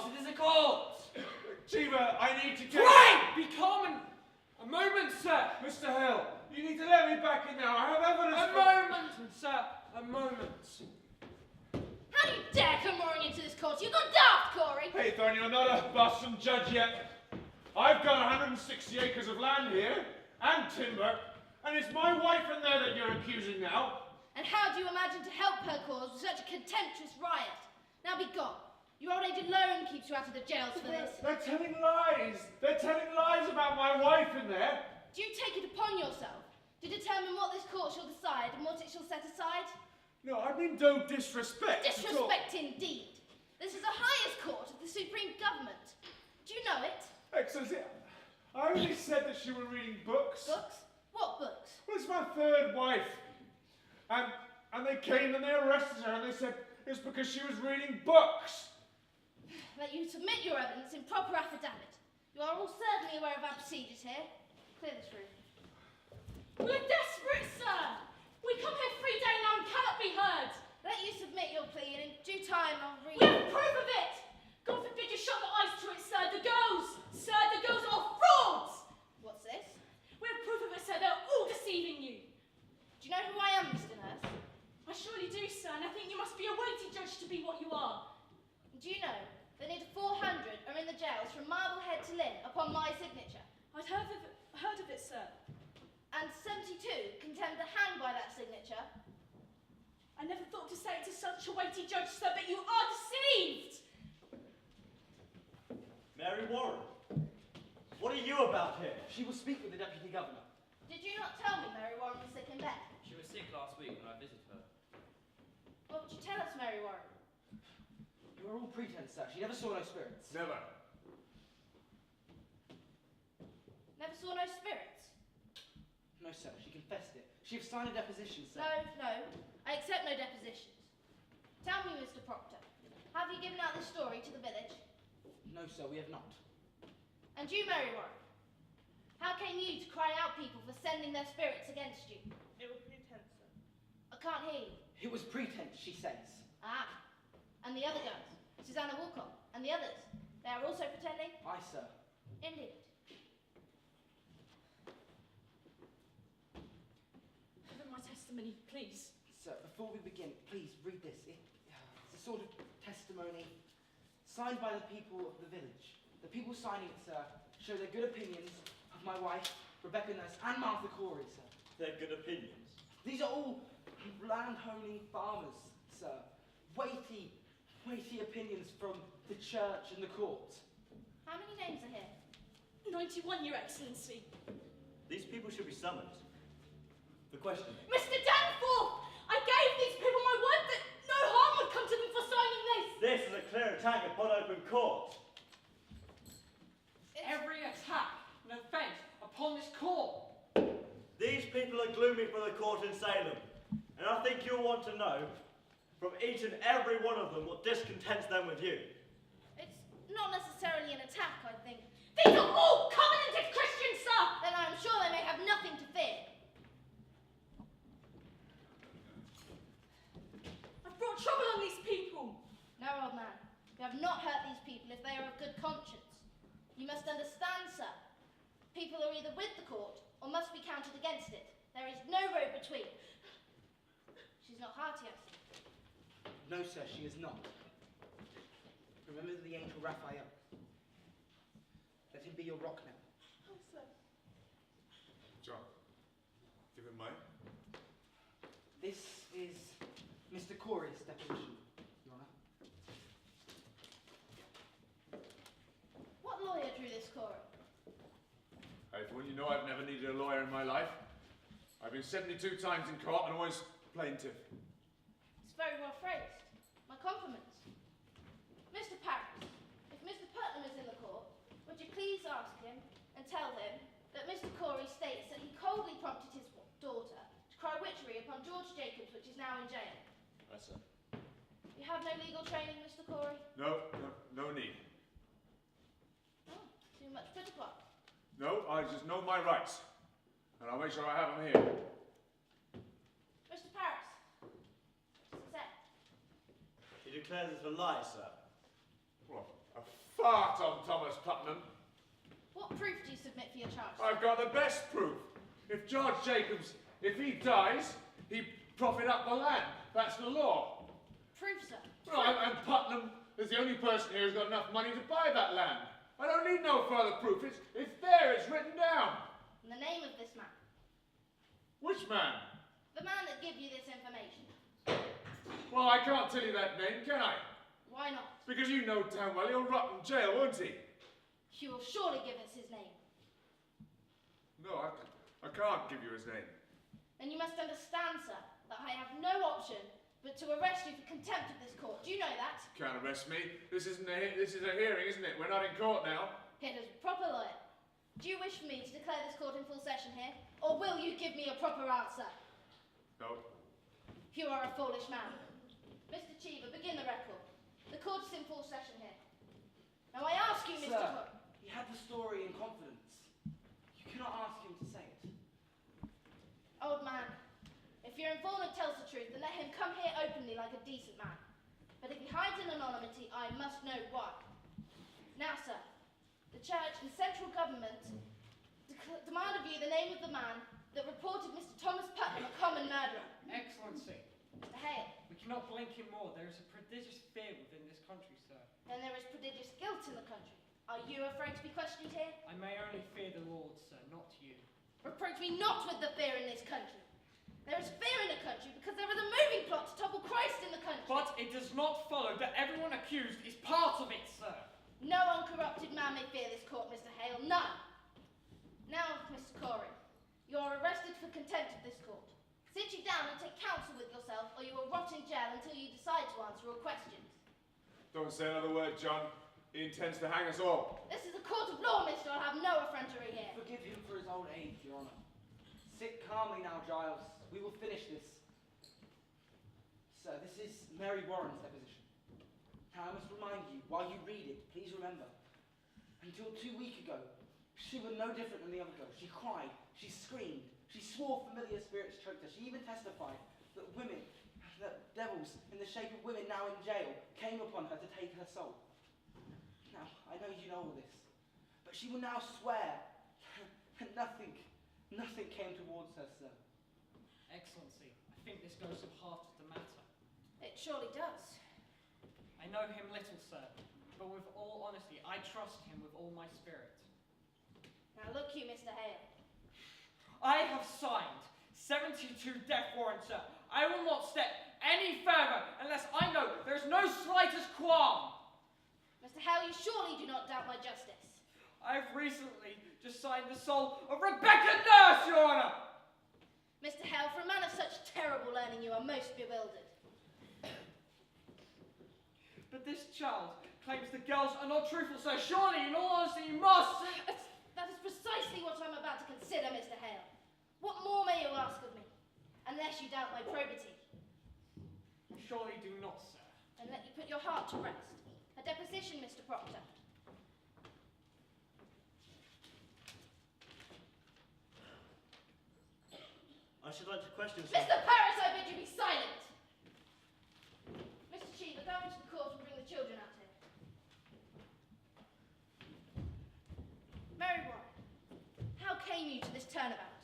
class, it is a court. Chiva, I need to get... Pray! Be calm and... A moment, sir. Mr. Hill, you need to let me back in now. I have evidence A moment, sir. A moment. How do you dare come roaring into this court? You've gone daft, Corey! Hey, Thorne, you're not a Boston judge yet. I've got 160 acres of land here, and timber, and it's my wife in there that you're accusing now. And how do you imagine to help her cause with such a contemptuous riot? Now be gone. Your old age alone keeps you out of the jails for this. They're telling lies. They're telling lies about my wife in there. Do you take it upon yourself to determine what this court shall decide and what it shall set aside? No, I mean no disrespect. Disrespect indeed. This is the highest court of the supreme government. Do you know it? Excellency, I only said that she were reading books. Books? What books? Well, it's my third wife. And they came and they arrested her and they said it's because she was reading books. That you submit your evidence in proper affidavit. You are all certainly aware of our procedures here. Clear this room. We're desperate, sir! We come here 3 days now and cannot be heard! Let you submit your plea and in due time I'll read. We have proof of it! God forbid you shut the eyes to it, sir! The girls! Sir, the girls are frauds! What's this? We have proof of it, sir. They're all deceiving you. Do you know who I am, Mr. Nurse? I surely do, sir, and I think you must be a weighty judge to be what you are. Do you know that nearly 400 are in the jails from Marblehead to Lynn upon my signature? I'd heard of it, sir. And 72 condemned to hang by that signature. I never thought to say it to such a weighty judge, sir, but you are deceived! Mary Warren, what are you about here? She will speak with the Deputy Governor. Did you not tell me Mary Warren was sick in bed? She was sick last week when I visited her. What would you tell us, Mary Warren? You are all pretense, sir. She never saw no spirits. Never. Never saw no spirits? No, sir. She confessed it. She have signed a deposition, sir. No. I accept no depositions. Tell me, Mr. Proctor, have you given out this story to the village? No, sir, we have not. And you, Mary Warren, how came you to cry out people for sending their spirits against you? It was pretense, sir. I can't hear you. It was pretense, she says. Ah, and the other girls, Susanna Woolcock, and the others, they are also pretending? Aye, sir. Indeed. Give my testimony, please. Sir, before we begin, please read this. It's a sort of testimony signed by the people of the village. The people signing it, sir, show their good opinions of my wife, Rebecca Nurse, and Martha Corey, sir. They're good opinions. These are all land-owning farmers, sir. Weighty opinions from the church and the court. How many names are here? 91, Your Excellency. These people should be summoned. The question. Mr. Danforth! I gave these people my word that no harm would come to them for signing this! This is a clear attack upon open court. Every attack and offence upon this court. These people are gloomy for the court in Salem, and I think you'll want to know from each and every one of them what discontents them with you. It's not necessarily an attack, I think. These are all covenanted Christians, sir! Then I'm sure they may have nothing to fear. I've brought trouble on these people. No, old man, you have not hurt these people if they are of good conscience. You must understand, sir. People are either with the court or must be counted against it. There is no road between. She's not hearty, I see. No, sir, she is not. Remember the angel Raphael. Let him be your rock now. Oh, sir. John, give him mine. This is Mr. Corey's deposition, Your Honour. What lawyer drew this, Corey? Hey, Thorne, you know I've never needed a lawyer in my life. I've been 72 times in court and always plaintiff. It's very well phrased. My compliments. Mr. Paris, if Mr. Putnam is in the court, would you please ask him and tell him that Mr. Corey states that he coldly prompted his daughter to cry witchery upon George Jacobs, which is now in jail. Yes, sir. You have no legal training, Mr. Corey? No need. Oh, too much put upon. No, I just know my rights. And I'll make sure I have them here. Mr. Paris, what's it say? He declares it's a lie, sir. What? A fart on Thomas Putnam. What proof do you submit for your charge? I've got the best proof. If George Jacobs, if he dies, he profit up the land. That's the law. Proof, sir. Well, and Putnam is the only person here who's got enough money to buy that land. I don't need no further proof. It's there, it's written down. And the name of this man. Which man? The man that gave you this information. Well, I can't tell you that name, can I? Why not? Because you know damn well he'll rot in jail, won't he? He will surely give us his name. No, I can't give you his name. Then you must understand, sir, that I have no option but to arrest you for contempt of this court. Do you know that? Can't arrest me. This is a hearing, isn't it? We're not in court now. It is a proper lawyer. Do you wish for me to declare this court in full session here, or will you give me a proper answer? No. You are a foolish man. Mr. Cheever, begin the record. The court is in full session here. Now I ask you, Mr. Sir, Cook. he had the story in confidence. You cannot ask him to say it. Old man, if your informant tells the truth, then let him come here openly like a decent man. But if he hides in anonymity, I must know why. Now, sir, the church and central government demand of you the name of the man that reported Mr. Thomas Putnam a common murderer. Excellency, Mr. Hale. we cannot blink him more. There is a prodigious fear within this country, sir. Then there is prodigious guilt in the country. Are you afraid to be questioned here? I may only fear the Lord, sir, not you. Reproach me not with the fear in this country. There is fear in the country because there is a moving plot to topple Christ in the country. But it does not follow that everyone accused is part of it, sir. No uncorrupted man may fear this court, Mr. Hale. None. Now, Mr. Corey, you are arrested for contempt of this court. Sit you down and take counsel with yourself, or you will rot in jail until you decide to answer all questions. Don't say another word, John. He intends to hang us all. This is a court of law, mister. I'll have no effrontery here. Forgive him for his old age, Your Honour. Sit calmly now, Giles. We will finish this. Sir, this is Mary Warren's deposition. Now, I must remind you, while you read it, please remember, until 2 weeks ago, she was no different than the other girls. She cried, she screamed, she swore familiar spirits choked her. She even testified that women, that devils in the shape of women now in jail, came upon her to take her soul. Now, I know you know all this, but she will now swear that nothing came towards her, sir. Excellency, I think this goes to the heart of the matter. It surely does. I know him little, sir, but with all honesty, I trust him with all my spirit. Now look you, Mr. Hale. I have signed 72 death warrants, sir. I will not step any further unless I know there is no slightest qualm. Mr. Hale, you surely do not doubt my justice. I've recently just signed the soul of Rebecca Nurse, Your Honour! Mr. Hale, for a man of such terrible learning, you are most bewildered. But this child claims the girls are not truthful, sir. Surely, in all honesty, you must... That is precisely what I'm about to consider, Mr. Hale. What more may you ask of me? Unless you doubt my probity. Surely do not, sir. And let you put your heart to rest. A deposition, Mr. Proctor. I should like to question Mr. Paris, I bid you be silent! Mr. Cheever, go into the court and bring the children out here. Mary Warren, how came you to this turnabout?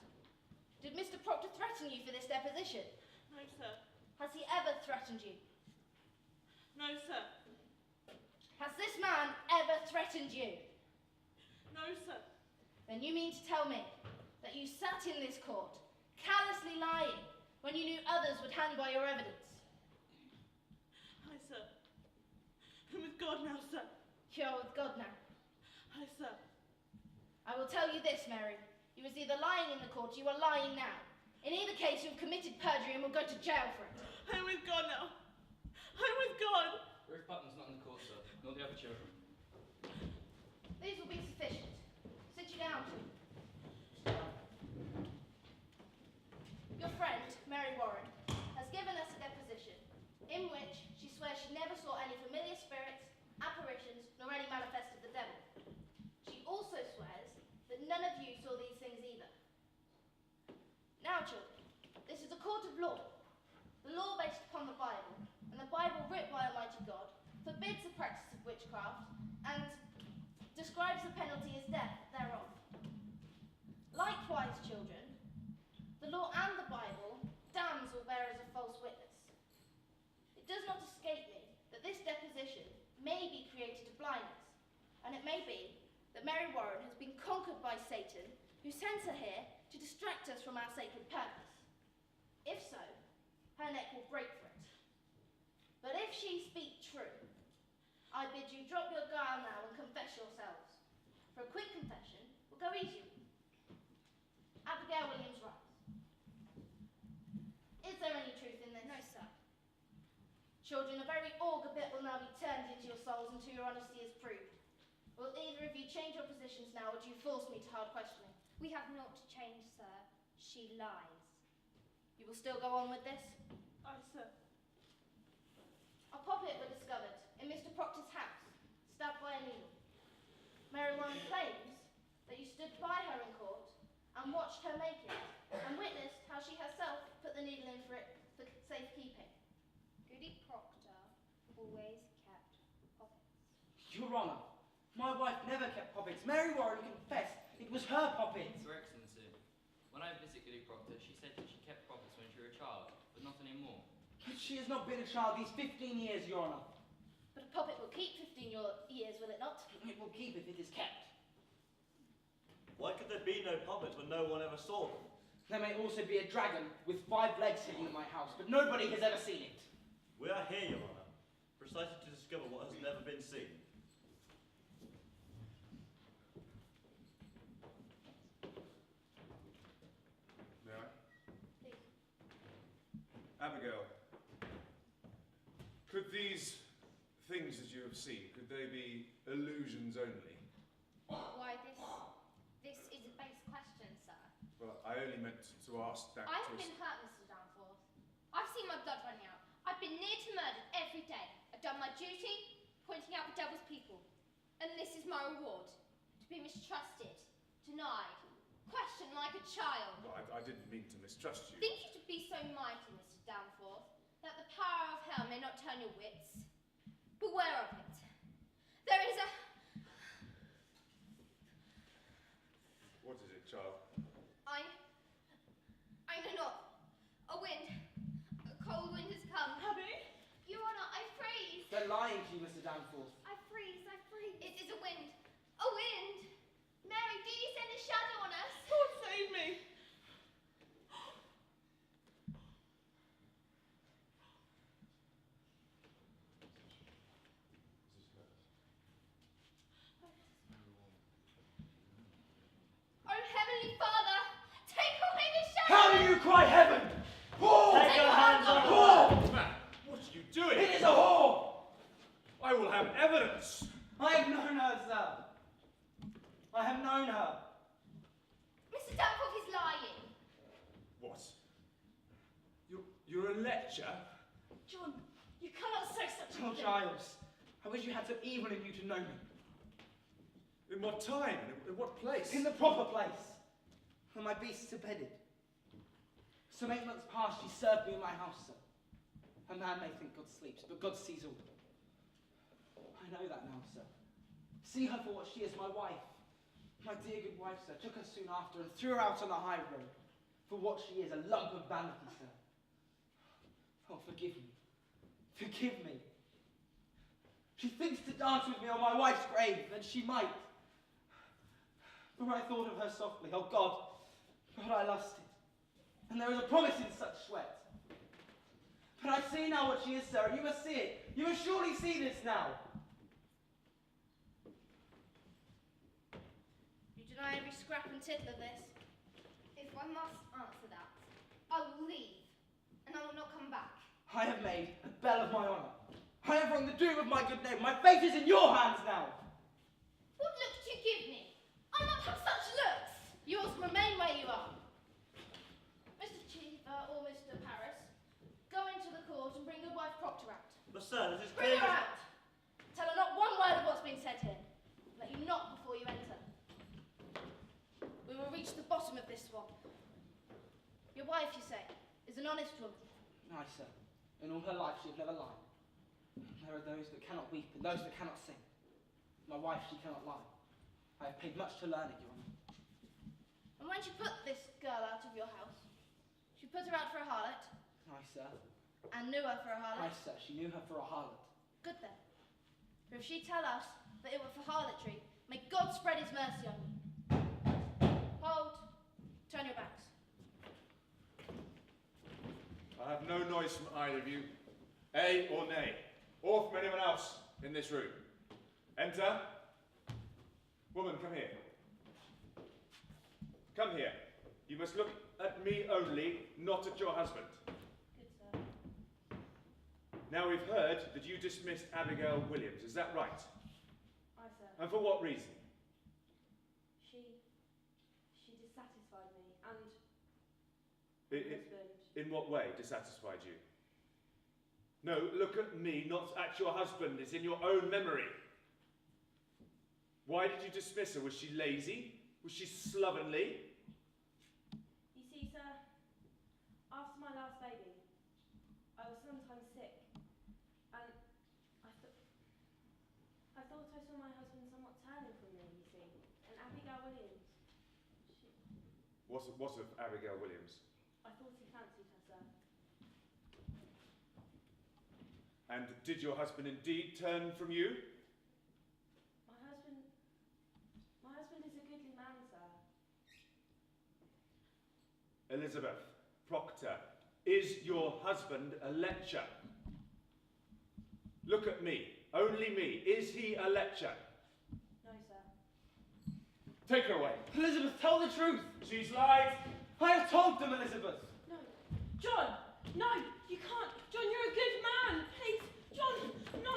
Did Mr. Proctor threaten you for this deposition? No, sir. Has he ever threatened you? No, sir. Has this man ever threatened you? No, sir. Then you mean to tell me that you sat in this court, callously lying, when you knew others would hang by your evidence? Aye, sir. I'm with God now, sir. You are with God now. Aye, sir. I will tell you this, Mary. You was either lying in the court, or you are lying now. In either case, you have committed perjury and will go to jail for it. I'm with God now. I'm with God. Ruth Putnam's not in the court, sir, nor the other children. These will be sufficient. Sit you down. Your friend, Mary Warren, has given us a deposition in which she swears she never saw any familiar spirits, apparitions, nor any manifest of the devil. She also swears that none of you saw these things either. Now, children, this is a court of law. The law based upon the Bible, and the Bible writ by Almighty God, forbids the practice of witchcraft the penalty is death thereof. Likewise, children, the law and the Bible damns all bearers of false witness. It does not escape me that this deposition may be created of blindness, and it may be that Mary Warren has been conquered by Satan, who sends her here to distract us from our sacred purpose. If so, her neck will break for it. But if she speak true, I bid you drop your guile now and confess yourselves, for a quick confession will go easy. Abigail Williams writes, is there any truth in this? No, sir. Children, a very augur bit will now be turned into your souls until your honesty is proved. Will either of you change your positions now, or do you force me to hard questioning? We have naught to change, sir. She lies. You will still go on with this? Aye, sir. A poppet were discovered in Mr. Proctor's house, stabbed by a needle. Mary Warren claims that you stood by her in court and watched her make it, and witnessed how she herself put the needle in for safekeeping. Goody Proctor always kept poppets. Your Honour, my wife never kept poppets. Mary Warren confessed it was her poppets. Your Excellency, when I visited Goody Proctor, she said that she kept poppets when she was a child, but not anymore. But she has not been a child these 15 years, Your Honour. But a poppet will keep 15 years, will it not? It will keep if it is kept. Why could there be no puppets when no one ever saw them? There may also be a dragon with 5 legs hidden in my house, but nobody has ever seen it. We are here, Your Honour, precisely to discover what has never been seen. May I? Please. Abigail, could these things that you have seen, could they be illusions only? Why, this is a base question, sir. Well, I only meant to ask that I have to been hurt, Mr. Danforth. I've seen my blood running out. I've been near to murdered every day. I've done my duty, pointing out the devil's people. And this is my reward. To be mistrusted, denied, questioned like a child. Well, I didn't mean to mistrust you. Think you to be so mighty, Mr. Danforth, that the power of hell may not turn your wits? Beware of it. There is a... What is it, child? I know not. A wind. A cold wind has come. Abby? Your Honour, I freeze. They're lying to you, Mr. Danforth. I freeze. It is a wind. A wind. Mary, do you send a shadow on us? God save me! Oh, Heavenly Father, take away the shadow! How do you cry heaven? Whore! Take your hands off her! Whore! Man, what are you doing? It is a whore! I will have evidence. I have known her, sir. I have known her. Mr. Danforth is lying. What? You're a lecher? John, you cannot say such a Oh, thing. Giles, I wish you had some evil in you to know me. In what time and in what place? In the proper place, where my beasts are bedded. Some 8 months past, she served me in my house, sir. A man may think God sleeps, but God sees all. I know that now, sir. See her for what she is, my wife. My dear good wife, sir, took her soon after and threw her out on the high road for what she is, a lump of vanity, sir. Oh, forgive me. Forgive me. She thinks to dance with me on my wife's grave, and she might. For I thought of her softly. Oh, God. God, I lost it. And there is a promise in such sweat. But I see now what she is, sir, and you must see it. You must surely see this now. You deny every scrap and tittle of this? If I must answer that, I will leave, and I will not come back. I have made a bell of my honour. I have wrung the doom of my good name. My fate is in your hands now. What looks do you give me? I not have such looks. Yours remain where you are. Mr. Cheever or Mr. Paris, go into the court and bring your wife Proctor out. But sir, this is Bring clear. her out. Tell her not one word of what's been said here. Let you knock before you enter. We will reach the bottom of this swamp. Your wife, you say, is an honest woman. Aye, sir. In all her life she has never lied. There are those that cannot weep and those that cannot sing. My wife, she cannot lie. I have paid much to learn it, Your Honour. And when she put this girl out of your house, she put her out for a harlot, Aye, sir. and knew her for a harlot. Aye, sir, she knew her for a harlot. Good then. For if she tell us that it were for harlotry, may God spread his mercy on you. Hold. Turn your backs. I have no noise from either of you, A or nay, or from anyone else in this room. Enter. Woman, come here. Come here. You must look at me only, not at your husband. Good, sir. Now we've heard that you dismissed Abigail Williams, is that right? Aye, sir. And for what reason? She dissatisfied me, and I- my husband. In what way dissatisfied you? No, look at me, not at your husband. It's in your own memory. Why did you dismiss her? Was she lazy? Was she slovenly? You see, sir, after my last baby, I was sometimes sick, and I thought I saw my husband somewhat turning from me, you see. And Abigail Williams, What of Abigail Williams? I thought he fancied her, sir. And did your husband indeed turn from you? My husband is a goodly man, sir. Elizabeth Proctor, is your husband a lecher? Look at me, only me. Is he a lecher? No, sir. Take her away. Elizabeth, tell the truth. She's lied. I have told them, Elizabeth. No. John! No! You can't! John, you're a good man! Please! John! No!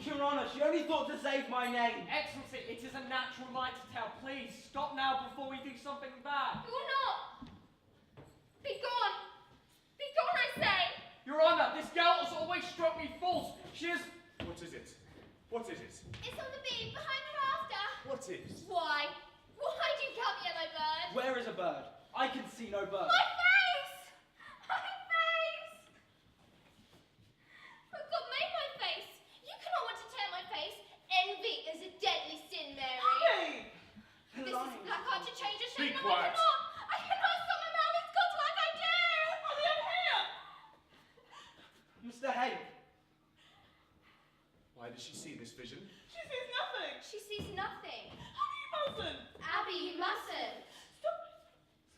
Your Honour, she only thought to save my name. Excellency, it is a natural right to tell. Please, stop now before we do something bad. You will not! Be gone! Be gone, I say! Your Honour, this girl has always struck me false. She is... What is it? What is it? It's on the beam behind the rafter! What is? Why? Why do you come, yellow bird? Where is a bird? I can see no bird. My face! My face! But God made my face. You cannot want to tear my face. Envy is a deadly sin, Mary. Hey! The This is lions. black heart to change a Be shame. No, quiet. I cannot stop my mouth. It's God's like I do. Mommy, I'm here! Mr. Hale. Why did she see this vision? She sees nothing! She sees nothing. Abby, you mustn't! Abby, you mustn't. Stop it!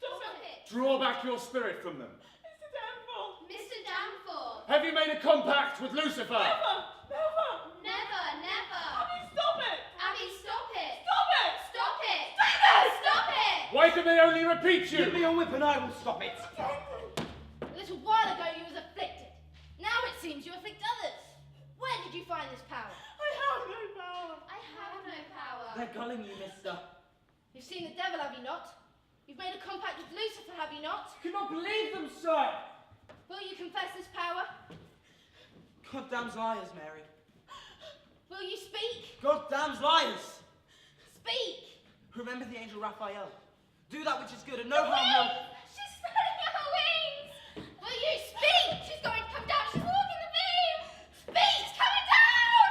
Stop Stop it! it. Draw back your spirit from them. Mr. Danforth! Mr. Danforth. Have you made a compact with Lucifer? Never! Never! Never, never. Abby, stop it! Abby, stop it. Stop it! Stop it. Stop it! Stop it. Why can they only repeat you? Give me a whip and I will stop it. A little while ago you was afflicted. Now it seems you afflict others. Where did you find this power? I have no power! I have no power. They're gulling you, mister. You've seen the devil, have you not? You've made a compact with Lucifer, have you not? I cannot believe them, sir. Will you confess this power? Goddamn's liars, Mary. Will you speak? Goddamn's liars. Speak! Remember the angel Raphael. Do that which is good and no harm will. She's spreading her wings. Will you speak? She's going to come down. She's walking the beam. Speak. She's coming down.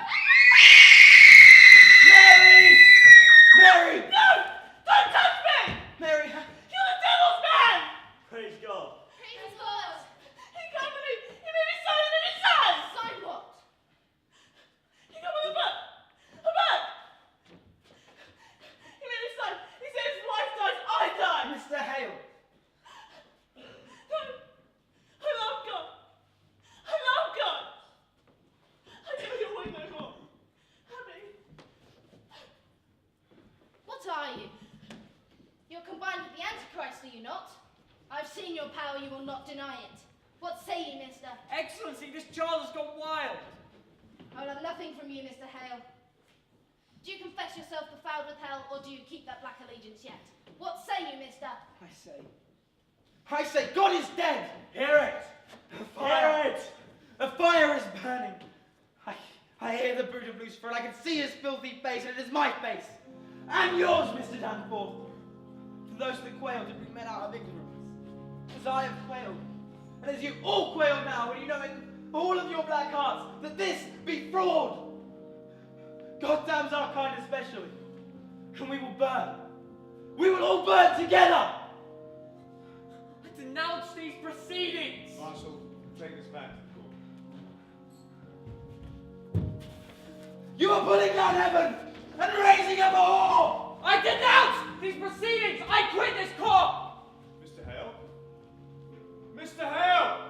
Mary! Mary! No! Don't touch me! Mary! You're the devil's man! Praise God. Praise God. He can't believe he made me sign it in his sign! Sign what? He got me the book! A book! He made me sign. He said his wife dies, I die! Mr. Hale. No! I love God! I love God! I know you're way no more. Abby. What are you? You're combined with the Antichrist, are you not? I've seen your power, you will not deny it. What say you, mister? Excellency, this child has gone wild. I will have nothing from you, Mr. Hale. Do you confess yourself befouled with hell, or do you keep that black allegiance yet? What say you, mister? I say, God is dead! Hear it! Hear it! A fire is burning! I hear the brood of Lucifer, and I can see his filthy face, and it is my face! And yours, Mr. Danforth! For those that quail to bring men out of ignorance, as I have quailed, and as you all quail now, when you know in all of your black hearts that this be fraud! God damns our kind especially. and we will burn. We will all burn together! I denounce these proceedings! Marshal, take this back to the court. You are pulling down heaven and raising up a whore! I denounce these proceedings! I quit this court! Mr. Hale? Mr. Hale!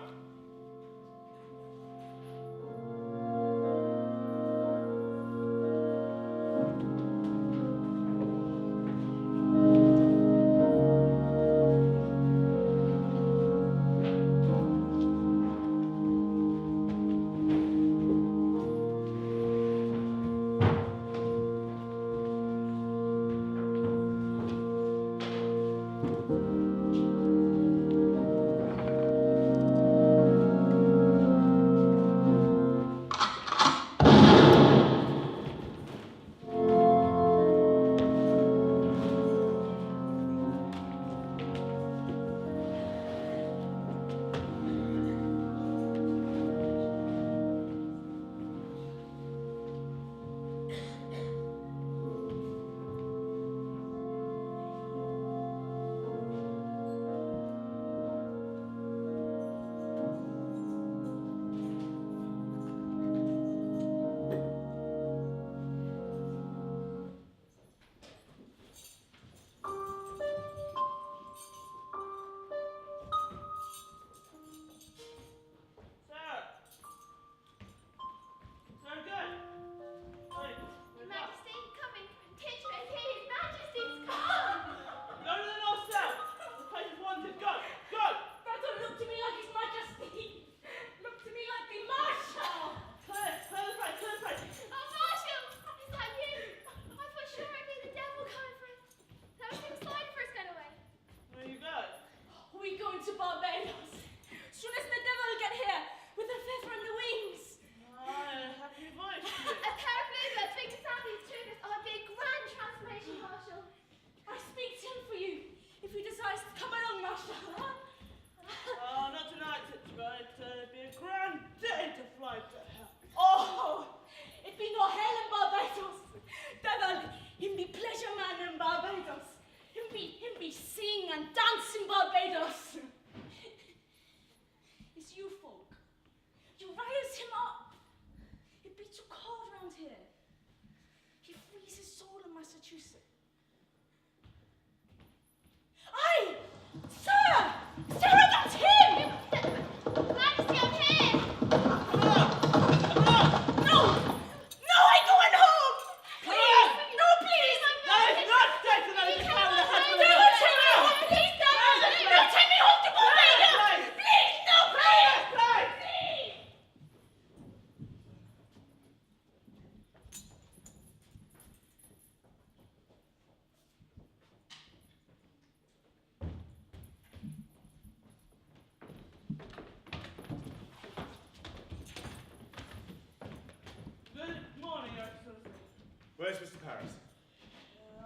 Where's Mr. Paris?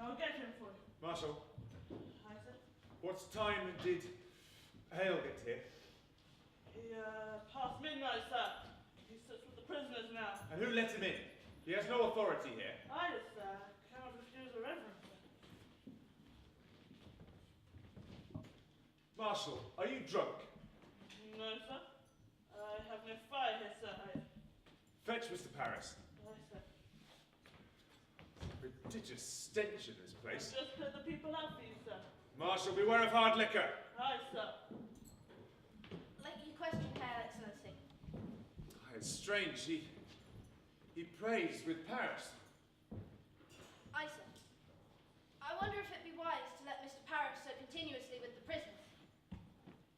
I'll get him for you. Marshal, Hi, sir. what time did Hale get here? He, past midnight, sir. He sits with the prisoners now. And who let him in? He has no authority here. I, sir, cannot refuse a reverend, sir. Marshal, are you drunk? No, sir. I have no fire here, sir. Fetch Mr. Paris. Aye, sir. Prodigious stench in this place. Just put the people out for you, sir. Marshal, beware of hard liquor. Aye, sir. Let you question, Her Excellency. It's strange. He prays with Paris. Aye, sir. I wonder if it'd be wise to let Mr. Paris so continuously with the prisoners.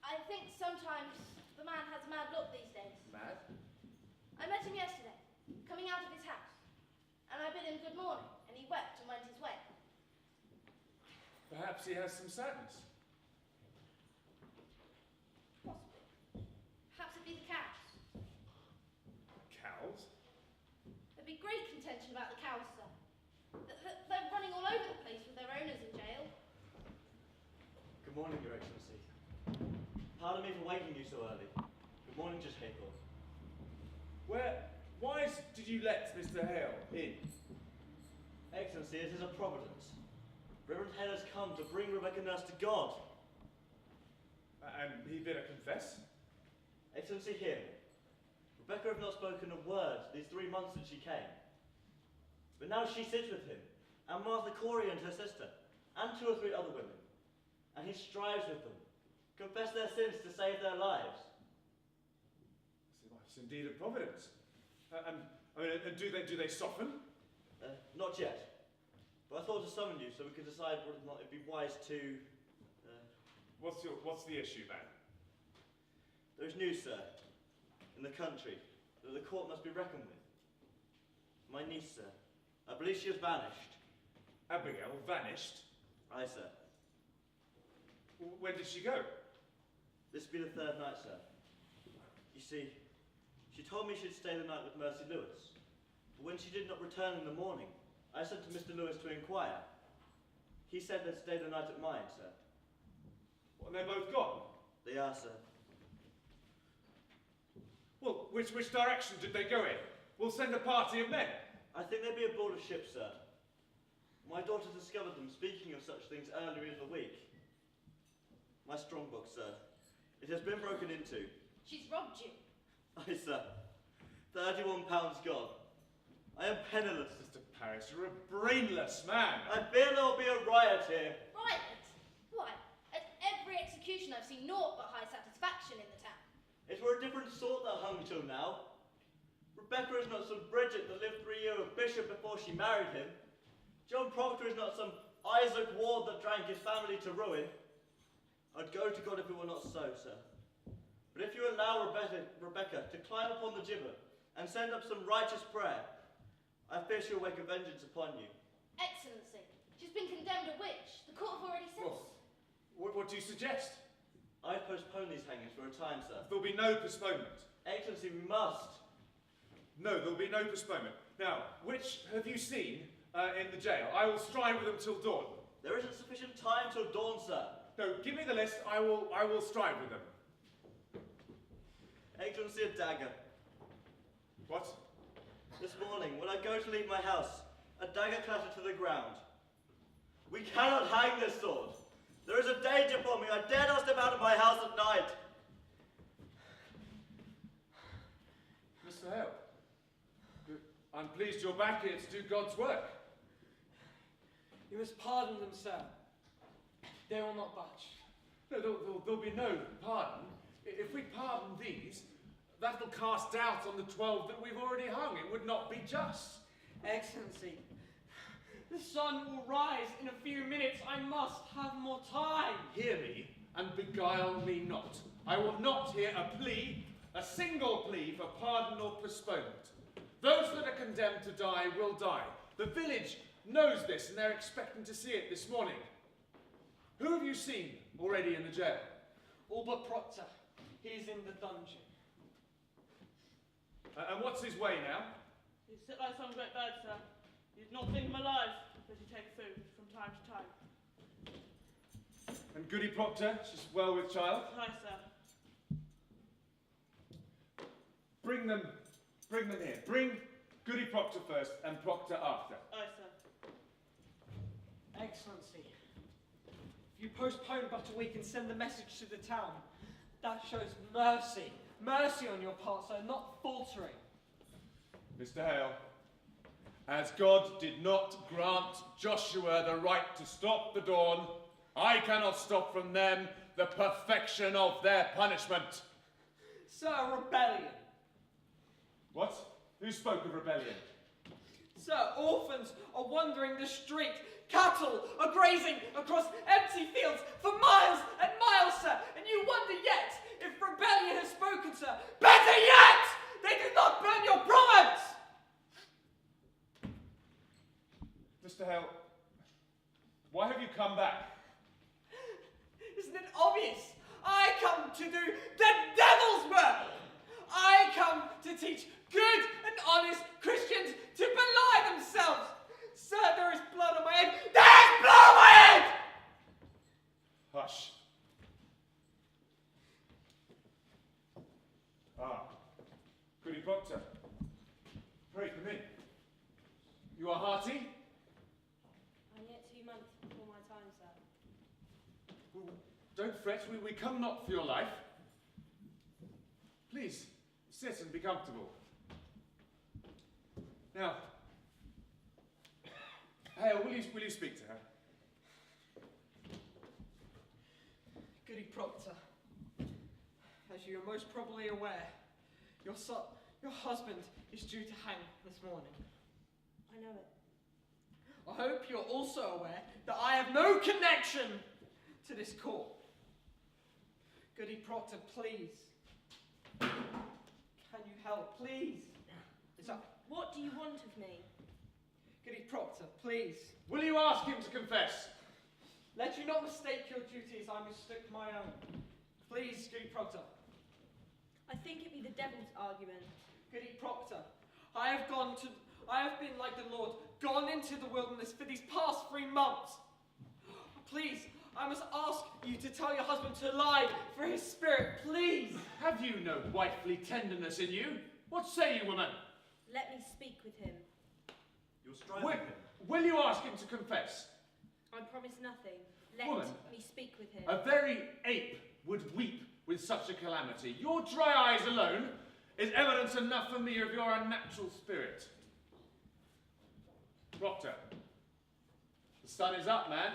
I think sometimes the man has a mad look these days. Mad? I met him yesterday, coming out of his house, and I bid him good morning, and he wept and went his way. Perhaps he has some sadness. Possibly. Perhaps it be the cows. Cows? There'd be great contention about the cows, sir. They're running all over the place with their owners in jail. Good morning, Your Excellency. Pardon me for waking you so early. Good morning, Judge Haythorne. Why did you let Mr. Hale in? Excellency, it is a providence. Reverend Hale has come to bring Rebecca Nurse to God. And he bid her confess? Excellency, hear me. Rebecca have not spoken a word these 3 months since she came. But now she sits with him, and Martha Corey and her sister, and 2 or 3 other women. And he strives with them, confess their sins to save their lives. It's indeed a providence. And do they soften? Not yet. But I thought to summon you so we could decide whether or not it'd be wise to... What's the issue, man? There is news, sir, in the country that the court must be reckoned with. My niece, sir, I believe she has vanished. Abigail vanished? Aye, sir. When did she go? This will be the 3rd night, sir. You see, she told me she'd stay the night with Mercy Lewis. But when she did not return in the morning, I sent to Mr. Lewis to inquire. He said they'd stay the night at mine, sir. Well, they're both gone? They are, sir. Well, which direction did they go in? We'll send a party of men. I think they'd be aboard a ship, sir. My daughter discovered them speaking of such things earlier in the week. My strong book, sir. It has been broken into. She's robbed you. Aye, sir. £31 gone. I am penniless. Mr. Paris, you're a brainless man. I fear there'll be a riot here. Riot? Why? At every execution I've seen naught but high satisfaction in the town. It were a different sort that hung till now. Rebecca is not some Bridget that lived 3 years with Bishop before she married him. John Proctor is not some Isaac Ward that drank his family to ruin. I'd go to God if it were not so, sir. But if you allow Rebecca to climb upon the gibbet and send up some righteous prayer, I fear she'll wake a vengeance upon you. Excellency, she's been condemned a witch. The court have already said. What do you suggest? I postpone these hangings for a time, sir. There'll be no postponement. Excellency, we must. No, there'll be no postponement. Now, which have you seen in the jail? I will strive with them till dawn. There isn't sufficient time till dawn, sir. No, give me the list. I will strive with them. Excellency, a dagger. What? This morning, when I go to leave my house, a dagger clattered to the ground. We cannot hang this sword. There is a danger for me. I dare not step out of my house at night. Mr. Hale, I'm pleased you're back here to do God's work. You must pardon them, sir. They will not budge. No, there'll be no pardon. If we pardon these, that'll cast doubt on the 12 that we've already hung. It would not be just. Excellency, the sun will rise in a few minutes. I must have more time. Hear me and beguile me not. I will not hear a plea, a single plea for pardon or postponement. Those that are condemned to die will die. The village knows this and they're expecting to see it this morning. Who have you seen already in the jail? All but Proctor. He is in the dungeon. And what's his way now? You sit like some great bird, sir. You'd not think him alive, but you take food from time to time. And Goody Proctor, she's well with child? Aye, sir. Bring them here. Bring Goody Proctor first and Proctor after. Aye, sir. Excellency, if you postpone but a week and send the message to the town, that shows mercy. Mercy on your part, sir, not faltering. Mr. Hale, as God did not grant Joshua the right to stop the dawn, I cannot stop from them the perfection of their punishment. Sir, rebellion. What? Who spoke of rebellion? Sir, orphans are wandering the street. Cattle are grazing across empty fields for miles and miles, sir. And you wonder yet if rebellion has spoken, sir. Better yet, they did not burn your province. Mr. Hale, why have you come back? Isn't it obvious? I come to do the devil's work. I come to teach good and honest Christians to belie themselves. Sir, there is blood on my head. There is blood on my head! Hush. Goody Proctor, pray come in. You are hearty? I'm yet 2 months before my Don't fret, we come not for your life. Please, sit and be comfortable. Now, Hale, will you speak to her? Goody Proctor, as you are most probably aware, your husband is due to hang this morning. I know it. I hope you're also aware that I have no connection to this court. Goody Proctor, please. Can you help, please? What do you want of me? Goody Proctor, please. Will you ask him to confess? Let you not mistake your duties, I mistook my own. Please, Goody Proctor. I think it be the devil's argument. Goody Proctor, I have been like the Lord, gone into the wilderness for these past 3 months. Please, I must ask you to tell your husband to lie for his spirit, please. Have you no wifely tenderness in you? What say you, woman? Let me speak with him. You'll strive with him. Will you ask him to confess? I promise nothing. Let Woman, me speak with him. A very ape would weep with such a calamity. Your dry eyes alone is evidence enough for me of your unnatural spirit. Proctor, the sun is up, man.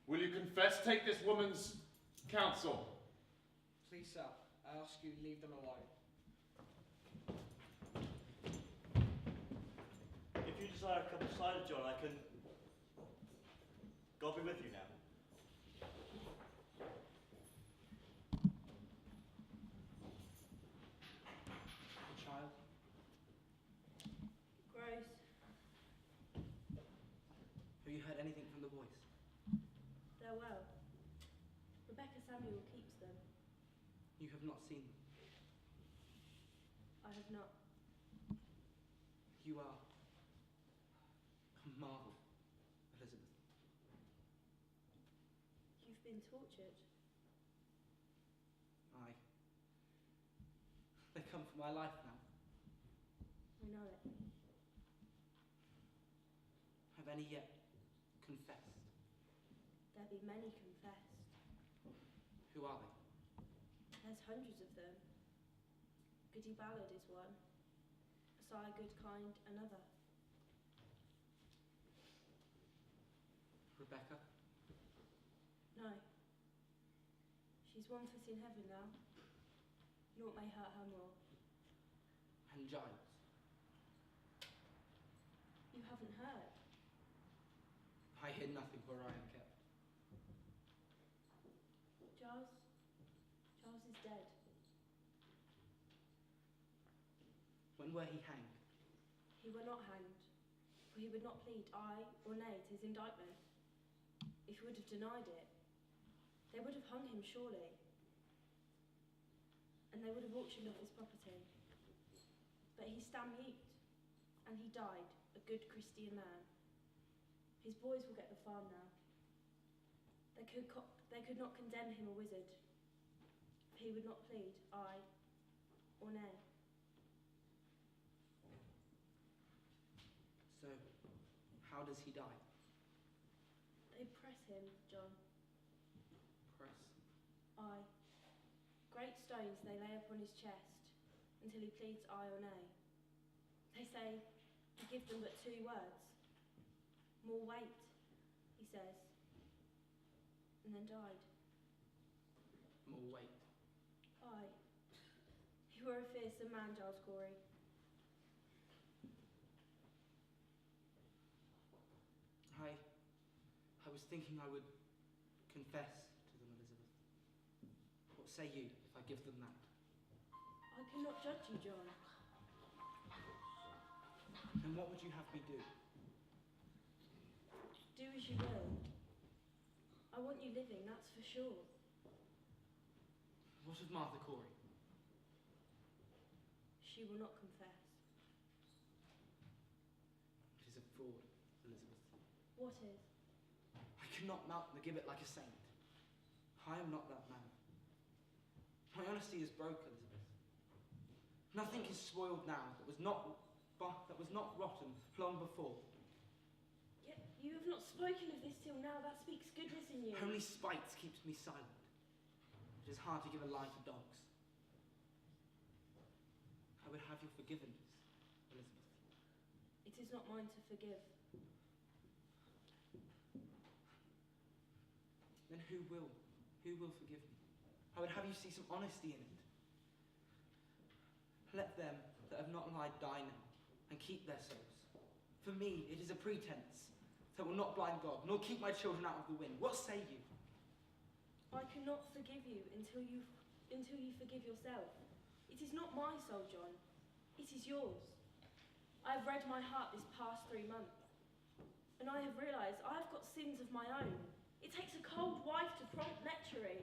Will you confess? Take this woman's counsel. Please, sir, I ask you, leave them alone. If you desire a cup of cider, John, I can... God be with you now. Child, Gross. have you heard anything from the boys? They're well. Rebecca Samuel keeps them. You have not seen them. I have not. You are a marvel, Elizabeth. You've been tortured. Aye. They come for my life now. I know it. Have any yet confessed? There be many confessed. Who are they? There's hundreds of them. Goody Ballard is one. Sire Goodkind another. Rebecca? No. She's 1 foot in heaven now. Naught may hurt her more. And Giles? You haven't heard. I hear nothing where I am kept. Giles is dead. When were he hanged? He were not hanged, for he would not plead aye or nay to his indictment. If he would have denied it, they would have hung him surely, and they would have auctioned off his property. But he stand mute, and he died, a good Christian man. His boys will get the farm now. They could not condemn him a wizard, for he would not plead aye or nay. So, how does he die? They press him, John. Press. Aye. Great stones they lay upon his chest, until he pleads aye or nay. They say he give them but 2 words. More weight, he says, and then died. More weight. Aye. You were a fearsome man, Giles Corey. I was thinking I would confess to them, Elizabeth. What say you if I give them that? I cannot judge you, John. Then what would you have me do? Do as you will. I want you living, that's for sure. What of Martha Corey? She will not confess. It is a fraud, Elizabeth. What is? I cannot mount the gibbet like a saint. I am not that man. My honesty is broke, Elizabeth. Nothing is spoiled now that was not rotten long before. Yet You have not spoken of this till now. That speaks goodness in you. Only spite keeps me silent. It is hard to give a lie to dogs. I would have your forgiveness, Elizabeth. It is not mine to forgive. Then who will? Who will forgive me? I would have you see some honesty in it. Let them that have not lied die now, and keep their souls. For me, it is a pretense that will not blind God, nor keep my children out of the wind. What say you? I cannot forgive you until you forgive yourself. It is not my soul, John. It is yours. I have read my heart this past 3 months, and I have realised I have got sins of my own. It takes a cold wife to prompt lechery.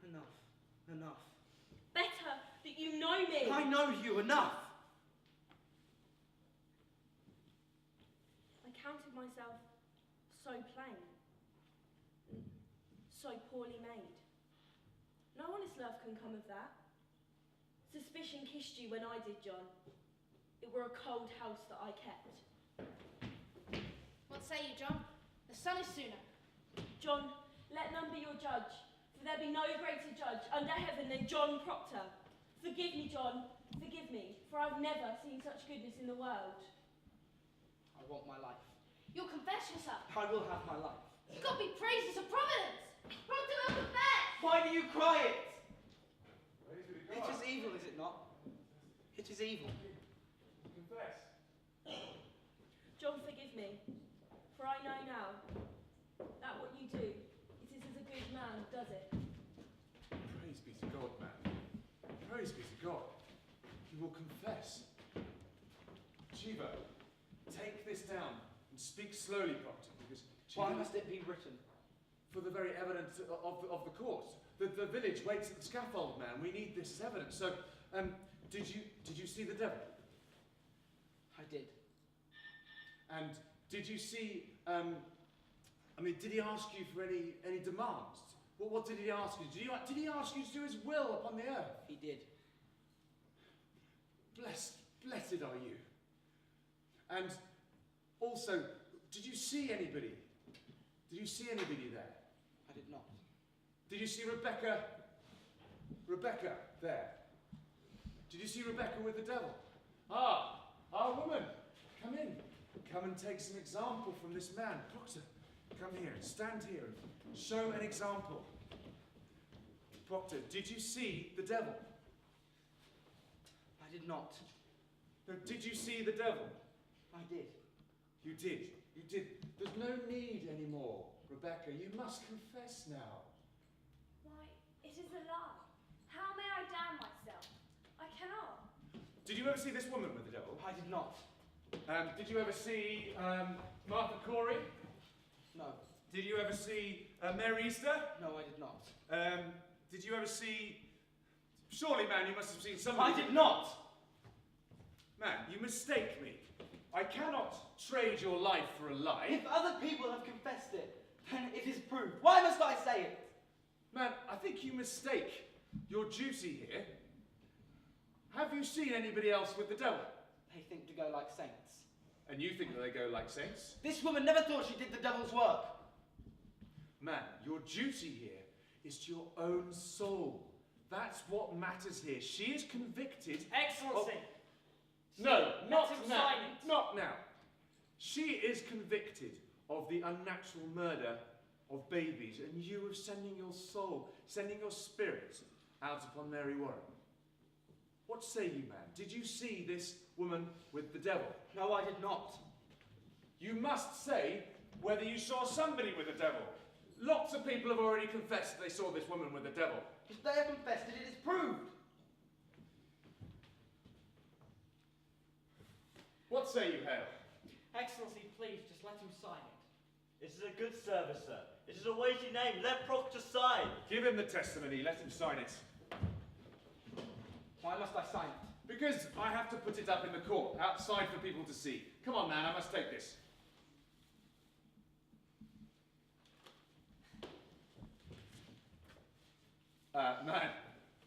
Enough. Enough. Better that you know me. I know you. Enough. I counted myself so plain, so poorly made. No honest love can come of that. Suspicion kissed you when I did, John. It were a cold house that I kept. What say you, John? The sun is sooner. John, let none be your judge, for there be no greater judge under heaven than John Proctor. Forgive me, John, forgive me, for I've never seen such goodness in the world. I want my life. You'll confess yourself. I will have my life. God be praised as a providence. Proctor will confess. Why do you cry it? Praise be to It God. is evil, is it not? It is evil. Confess. John, forgive me, for I know now that what you do, it is as a good man does it. Praise be to God, man. Praise be to God. You will confess. Shiva, take this down and speak slowly, Proctor, because Why Shiva- must it be written? for the very evidence of the court. The village waits at the scaffold, man. We need this as evidence. So, did you see the devil? I did. And did you see? Did he ask you for any demands? What did he ask you? Did he ask you to do his will upon the earth? He did. Blessed are you. And also, did you see anybody? Did you see anybody there? I did not. Did you see Rebecca? Rebecca there. Did you see Rebecca with the devil? Ah, woman, come in. Come and take some example from this man. Proctor, come here, stand here and show an example. Proctor, did you see the devil? I did not. No, did you see the devil? I did. You did. You did. There's no need anymore, Rebecca. You must confess now. Why, it is a lie. How may I damn myself? I cannot. Did you ever see this woman with the devil? I did not. Did you ever see Martha Corey? No. Did you ever see Mary Easter? No, I did not. Did you ever see... Surely, man, you must have seen somebody... I did not! Man, you mistake me. I cannot trade your life for a lie. If other people have confessed it, then it is proved. Why must I say it? Man, I think you mistake your duty here. Have you seen anybody else with the devil? They think to go like saints. And you think that they go like saints? This woman never thought she did the devil's work. Man, your duty here is to your own soul. That's what matters here. She is convicted... Excellency! No, not him now. sign it. Not now. She is convicted of the unnatural murder of babies, and you of sending your soul, sending your spirit out upon Mary Warren. What say you, man? Did you see this woman with the devil? No, I did not. You must say whether you saw somebody with the devil. Lots of people have already confessed that they saw this woman with the devil. If they have confessed it, it is proved. What say you, Hale? Excellency, please, just let him sign it. It is a good service, sir. It is a weighty name. Let Proctor sign. Give him the testimony. Let him sign it. Why must I sign it? Because I have to put it up in the court, outside for people to see. Come on, man, I must take this. Man,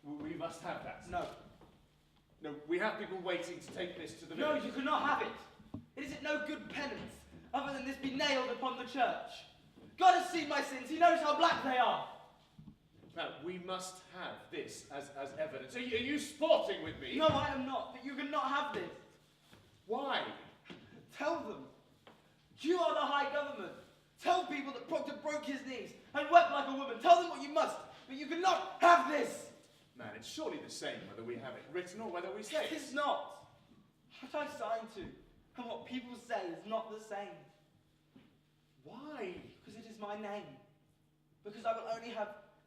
we must have that. No. No, we have people waiting to take this to the No, village. you cannot have it. Is it no good penance other than this be nailed upon the church? God has seen my sins. He knows how black they are. Now, we must have this as evidence. Are you sporting with me? No, I am not, but you cannot have this. Why? Tell them. You are the high government. Tell people that Proctor broke his knees and wept like a woman. Tell them what you must, but you cannot have this. Man, it's surely the same whether we have it written or whether we say It is not. What I signed to and what people say is not the same. Why? Because it is my name. Because I will only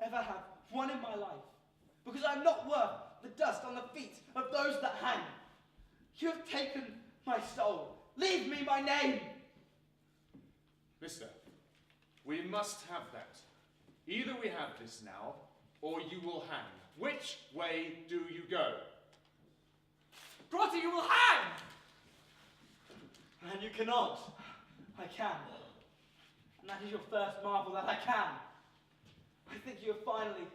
ever have one in my life. Because I am not worth the dust on the feet of those that hang. You have taken my soul. Leave me my name. Mister, we must have that. Either we have this now, or you will hang. Which way do you go? Proctor, you will hang! And you cannot. I can. And that is your first marvel, that I can. I think you have finally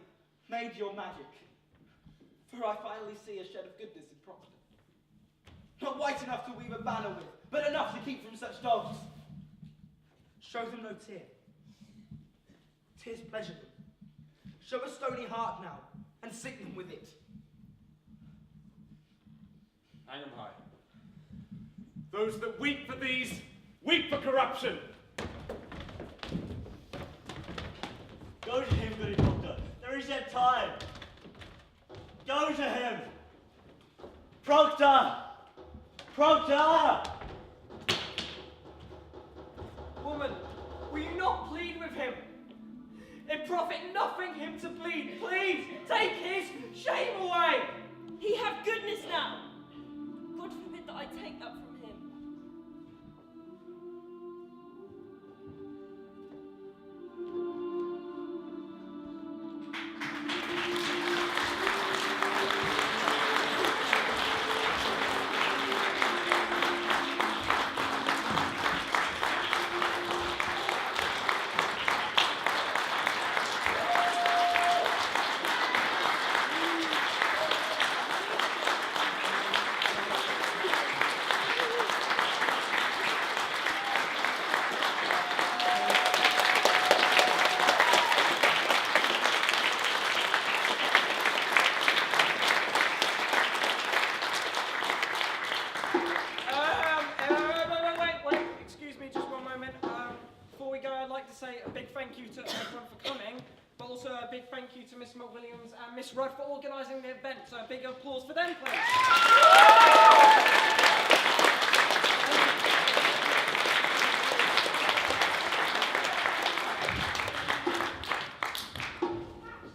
made your magic. For I finally see a shed of goodness in Proctor. Not white enough to weave a banner with, but enough to keep from such dogs. Show them no tear. Tears pleasure them. Show a stony heart now, and sink them with it. Hang 'em high. Those that weep for these, weep for corruption. Go to him, goody Proctor. There is yet time. Go to him. Proctor! Proctor! Woman, will you not plead with him? It profit nothing him to plead. Please, take his shame away. He have goodness now. God forbid that I take that from him. Wait. Excuse me just one moment. Before we go, I'd like to say a big thank you to everyone for coming, but also a big thank you to Miss McWilliams and Miss Rudd for organising the event. So a big applause for them, please.